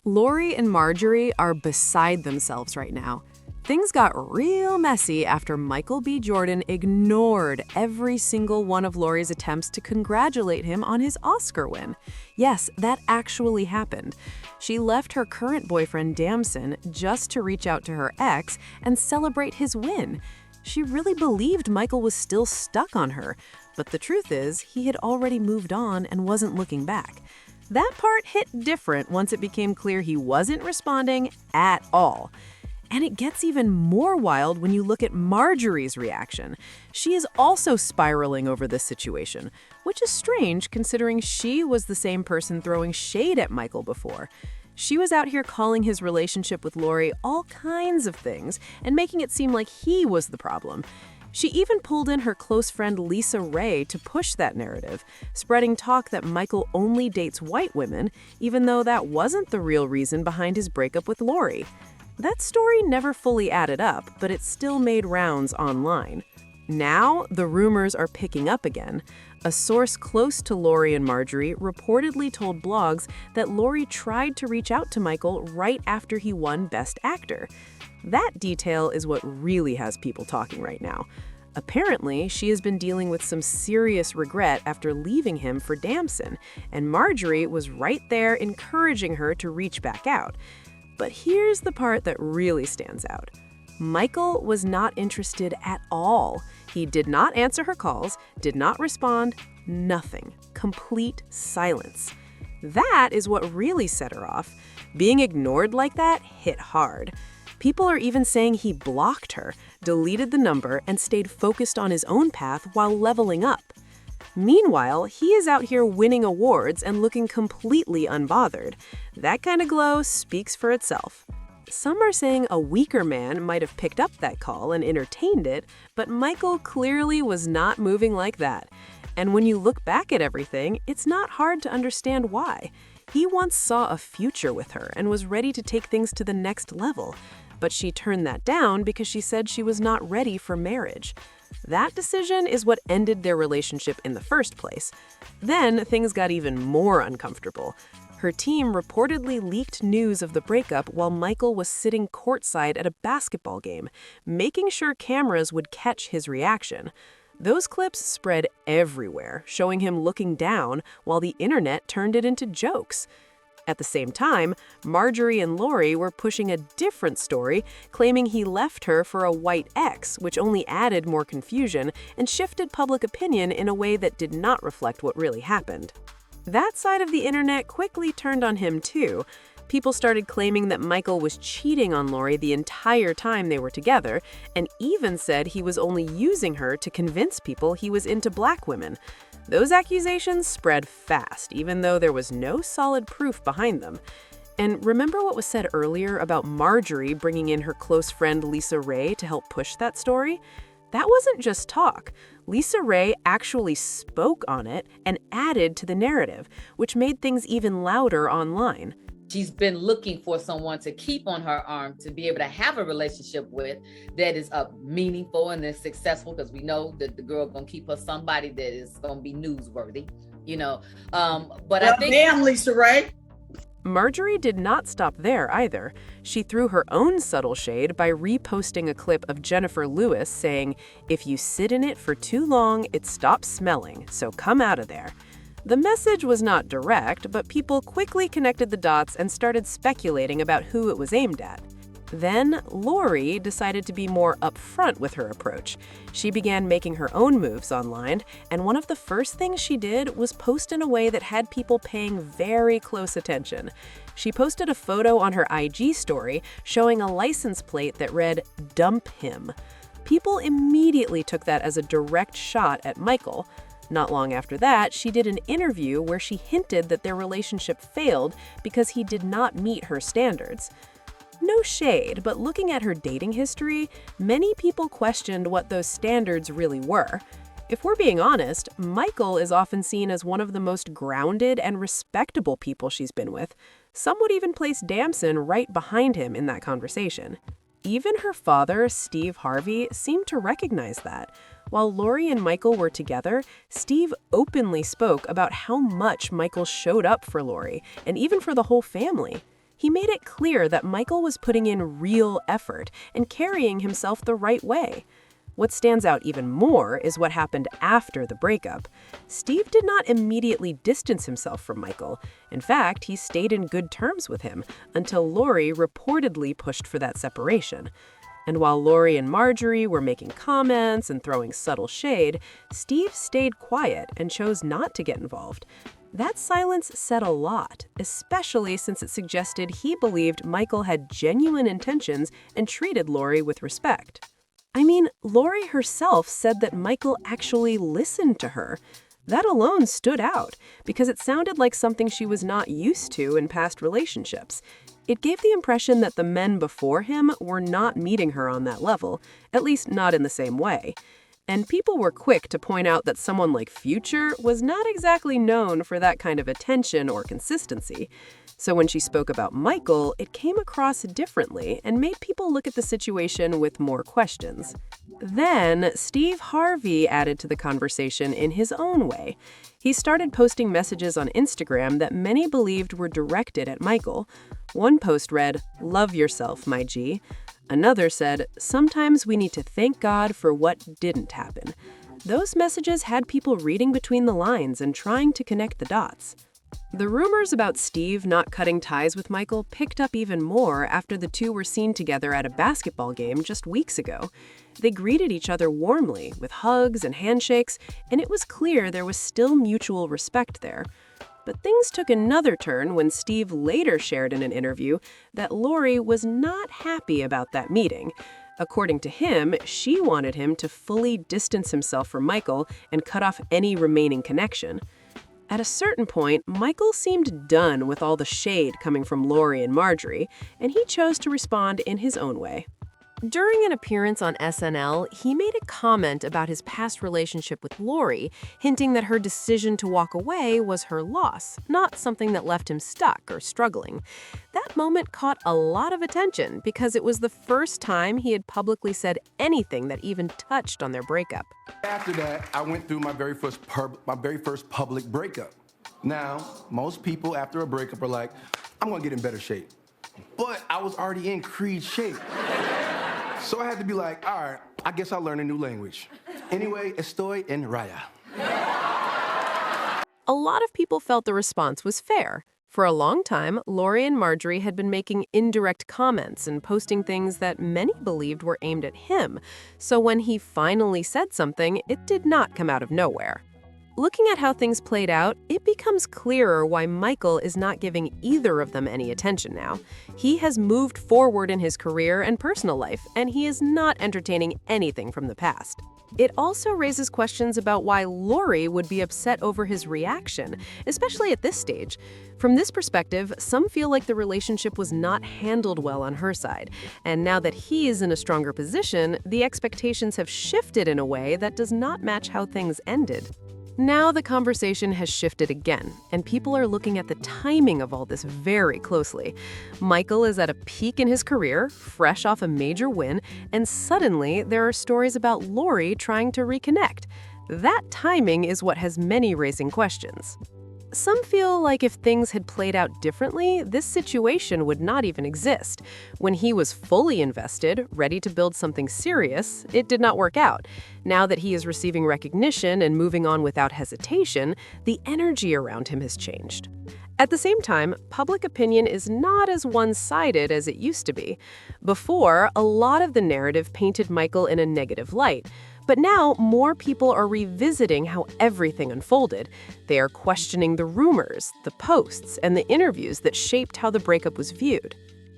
Lori and Marjorie are beside themselves right now. Things got real messy after Michael B. Jordan ignored every single one of Lori's attempts to congratulate him on his Oscar win. Yes, that actually happened. She left her current boyfriend, Damson, just to reach out to her ex and celebrate his win. She really believed Michael was still stuck on her, but the truth is, he had already moved on and wasn't looking back. That part hit different once it became clear he wasn't responding at all. And it gets even more wild when you look at Marjorie's reaction. She is also spiraling over this situation, which is strange considering she was the same person throwing shade at Michael before. She was out here calling his relationship with Lori all kinds of things and making it seem like he was the problem. She even pulled in her close friend Lisa Ray to push that narrative, spreading talk that Michael only dates white women, even though that wasn't the real reason behind his breakup with Lori. That story never fully added up, but it still made rounds online. Now, the rumors are picking up again. A source close to Lori and Marjorie reportedly told blogs that Lori tried to reach out to Michael right after he won Best Actor. That detail is what really has people talking right now. Apparently, she has been dealing with some serious regret after leaving him for Damson, and Marjorie was right there encouraging her to reach back out. But here's the part that really stands out. Michael was not interested at all. He did not answer her calls, did not respond, nothing. Complete silence. That is what really set her off. Being ignored like that hit hard. People are even saying he blocked her, deleted the number, and stayed focused on his own path while leveling up. Meanwhile, he is out here winning awards and looking completely unbothered. That kind of glow speaks for itself. Some are saying a weaker man might have picked up that call and entertained it, but Michael clearly was not moving like that. And when you look back at everything, it's not hard to understand why. He once saw a future with her and was ready to take things to the next level, but she turned that down because she said she was not ready for marriage. That decision is what ended their relationship in the first place. Then things got even more uncomfortable. Her team reportedly leaked news of the breakup while Michael was sitting courtside at a basketball game, making sure cameras would catch his reaction. Those clips spread everywhere, showing him looking down while the internet turned it into jokes. At the same time, Marjorie and Lori were pushing a different story, claiming he left her for a white ex, which only added more confusion and shifted public opinion in a way that did not reflect what really happened. That side of the internet quickly turned on him too. People started claiming that Michael was cheating on Lori the entire time they were together, and even said he was only using her to convince people he was into black women. Those accusations spread fast, even though there was no solid proof behind them. And remember what was said earlier about Marjorie bringing in her close friend Lisa Ray to help push that story? That wasn't just talk. Lisa Ray actually spoke on it and added to the narrative, which made things even louder online. She's been looking for someone to keep on her arm, to be able to have a relationship with that is meaningful and is successful, because we know that the girl gonna keep her somebody that is gonna be newsworthy, But well, I think damn, Lisa Ray. Marjorie did not stop there either. She threw her own subtle shade by reposting a clip of Jennifer Lewis saying, "If you sit in it for too long, it stops smelling, so come out of there." The message was not direct, but people quickly connected the dots and started speculating about who it was aimed at. Then, Lori decided to be more upfront with her approach. She began making her own moves online, and one of the first things she did was post in a way that had people paying very close attention. She posted a photo on her IG story showing a license plate that read, "Dump him." People immediately took that as a direct shot at Michael. Not long after that, she did an interview where she hinted that their relationship failed because he did not meet her standards. No shade, but looking at her dating history, many people questioned what those standards really were. If we're being honest, Michael is often seen as one of the most grounded and respectable people she's been with. Some would even place Damson right behind him in that conversation. Even her father, Steve Harvey, seemed to recognize that. While Lori and Michael were together, Steve openly spoke about how much Michael showed up for Lori, and even for the whole family. He made it clear that Michael was putting in real effort and carrying himself the right way. What stands out even more is what happened after the breakup. Steve did not immediately distance himself from Michael. In fact, he stayed in good terms with him until Lori reportedly pushed for that separation. And while Lori and Marjorie were making comments and throwing subtle shade, Steve stayed quiet and chose not to get involved. That silence said a lot, especially since it suggested he believed Michael had genuine intentions and treated Lori with respect. I mean, Lori herself said that Michael actually listened to her. That alone stood out because it sounded like something she was not used to in past relationships. It gave the impression that the men before him were not meeting her on that level, at least not in the same way. And people were quick to point out that someone like Future was not exactly known for that kind of attention or consistency. So when she spoke about Michael, it came across differently and made people look at the situation with more questions. Then, Steve Harvey added to the conversation in his own way. He started posting messages on Instagram that many believed were directed at Michael. One post read, "Love yourself, my G." Another said, "Sometimes we need to thank God for what didn't happen." Those messages had people reading between the lines and trying to connect the dots. The rumors about Steve not cutting ties with Michael picked up even more after the two were seen together at a basketball game just weeks ago. They greeted each other warmly, with hugs and handshakes, and it was clear there was still mutual respect there. But things took another turn when Steve later shared in an interview that Lori was not happy about that meeting. According to him, she wanted him to fully distance himself from Michael and cut off any remaining connection. At a certain point, Michael seemed done with all the shade coming from Lori and Marjorie, and he chose to respond in his own way. During an appearance on SNL, he made a comment about his past relationship with Lori, hinting that her decision to walk away was her loss, not something that left him stuck or struggling. That moment caught a lot of attention because it was the first time he had publicly said anything that even touched on their breakup. After that, I went through my very first public breakup. Now, most people after a breakup are like, "I'm gonna get in better shape." But I was already in Creed shape. So I had to be like, all right, I guess I'll learn a new language. Anyway, estoy en raya. A lot of people felt the response was fair. For a long time, Lori and Marjorie had been making indirect comments and posting things that many believed were aimed at him. So when he finally said something, it did not come out of nowhere. Looking at how things played out, it becomes clearer why Michael is not giving either of them any attention now. He has moved forward in his career and personal life, and he is not entertaining anything from the past. It also raises questions about why Lori would be upset over his reaction, especially at this stage. From this perspective, some feel like the relationship was not handled well on her side, and now that he is in a stronger position, the expectations have shifted in a way that does not match how things ended. Now the conversation has shifted again, and people are looking at the timing of all this very closely. Michael is at a peak in his career, fresh off a major win, and suddenly there are stories about Lori trying to reconnect. That timing is what has many raising questions. Some feel like if things had played out differently, this situation would not even exist. When he was fully invested, ready to build something serious, it did not work out. Now that he is receiving recognition and moving on without hesitation, the energy around him has changed. At the same time, public opinion is not as one-sided as it used to be. Before, a lot of the narrative painted Michael in a negative light. But now, more people are revisiting how everything unfolded. They are questioning the rumors, the posts, and the interviews that shaped how the breakup was viewed.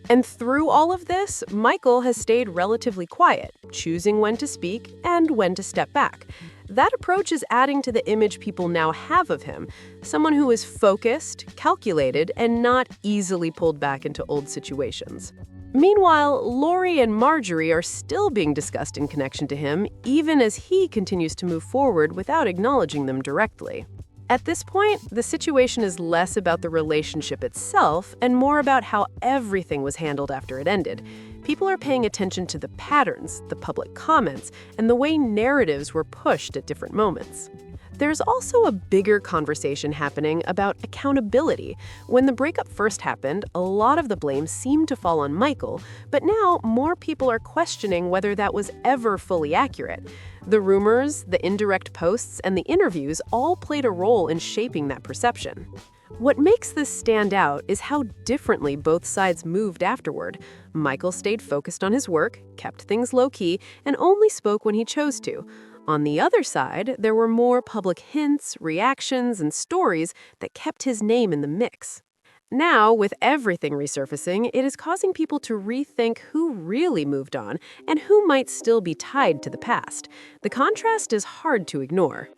And through all of this, Michael has stayed relatively quiet, choosing when to speak and when to step back. That approach is adding to the image people now have of him, someone who is focused, calculated, and not easily pulled back into old situations. Meanwhile, Lori and Marjorie are still being discussed in connection to him, even as he continues to move forward without acknowledging them directly. At this point, the situation is less about the relationship itself and more about how everything was handled after it ended. People are paying attention to the patterns, the public comments, and the way narratives were pushed at different moments. There's also a bigger conversation happening about accountability. When the breakup first happened, a lot of the blame seemed to fall on Michael, but now more people are questioning whether that was ever fully accurate. The rumors, the indirect posts, and the interviews all played a role in shaping that perception. What makes this stand out is how differently both sides moved afterward. Michael stayed focused on his work, kept things low-key, and only spoke when he chose to. On the other side, there were more public hints, reactions, and stories that kept his name in the mix. Now, with everything resurfacing, it is causing people to rethink who really moved on and who might still be tied to the past. The contrast is hard to ignore.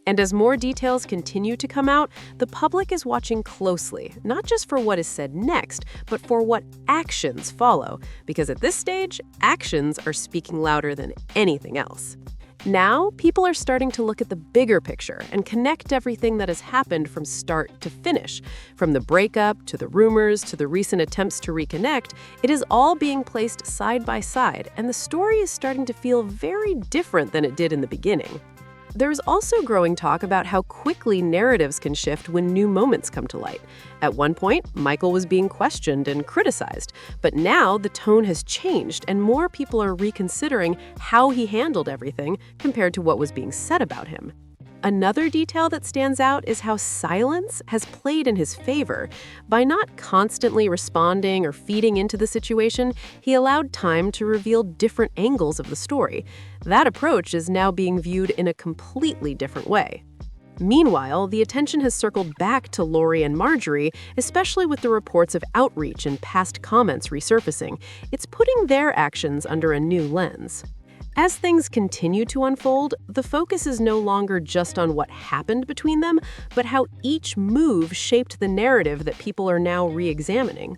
And as more details continue to come out, the public is watching closely, not just for what is said next, but for what actions follow. Because at this stage, actions are speaking louder than anything else. Now, people are starting to look at the bigger picture and connect everything that has happened from start to finish. From the breakup, to the rumors, to the recent attempts to reconnect, it is all being placed side by side, and the story is starting to feel very different than it did in the beginning. There's also growing talk about how quickly narratives can shift when new moments come to light. At one point, Michael was being questioned and criticized, but now the tone has changed and more people are reconsidering how he handled everything compared to what was being said about him. Another detail that stands out is how silence has played in his favor. By not constantly responding or feeding into the situation, he allowed time to reveal different angles of the story. That approach is now being viewed in a completely different way. Meanwhile, the attention has circled back to Lori and Marjorie, especially with the reports of outreach and past comments resurfacing. It's putting their actions under a new lens. As things continue to unfold, the focus is no longer just on what happened between them, but how each move shaped the narrative that people are now re-examining.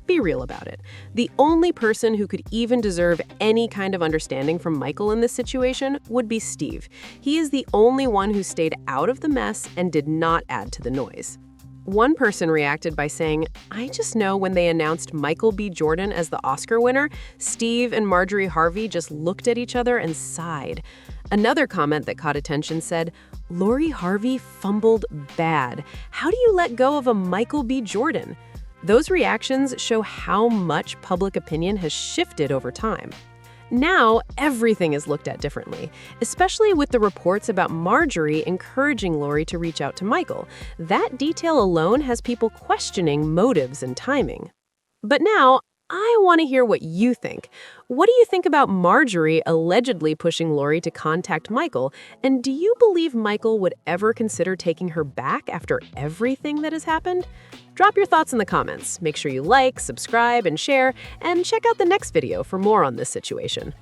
Be real about it. The only person who could even deserve any kind of understanding from Michael in this situation would be Steve. He is the only one who stayed out of the mess and did not add to the noise. One person reacted by saying, "I just know when they announced Michael B. Jordan as the Oscar winner, Steve and Marjorie Harvey just looked at each other and sighed." Another comment that caught attention said, "Lori Harvey fumbled bad. How do you let go of a Michael B. Jordan?" Those reactions show how much public opinion has shifted over time. Now, everything is looked at differently, especially with the reports about Marjorie encouraging Lori to reach out to Michael. That detail alone has people questioning motives and timing. But now, I want to hear what you think. What do you think about Marjorie allegedly pushing Lori to contact Michael? And do you believe Michael would ever consider taking her back after everything that has happened? Drop your thoughts in the comments. Make sure you like, subscribe, and share, and check out the next video for more on this situation.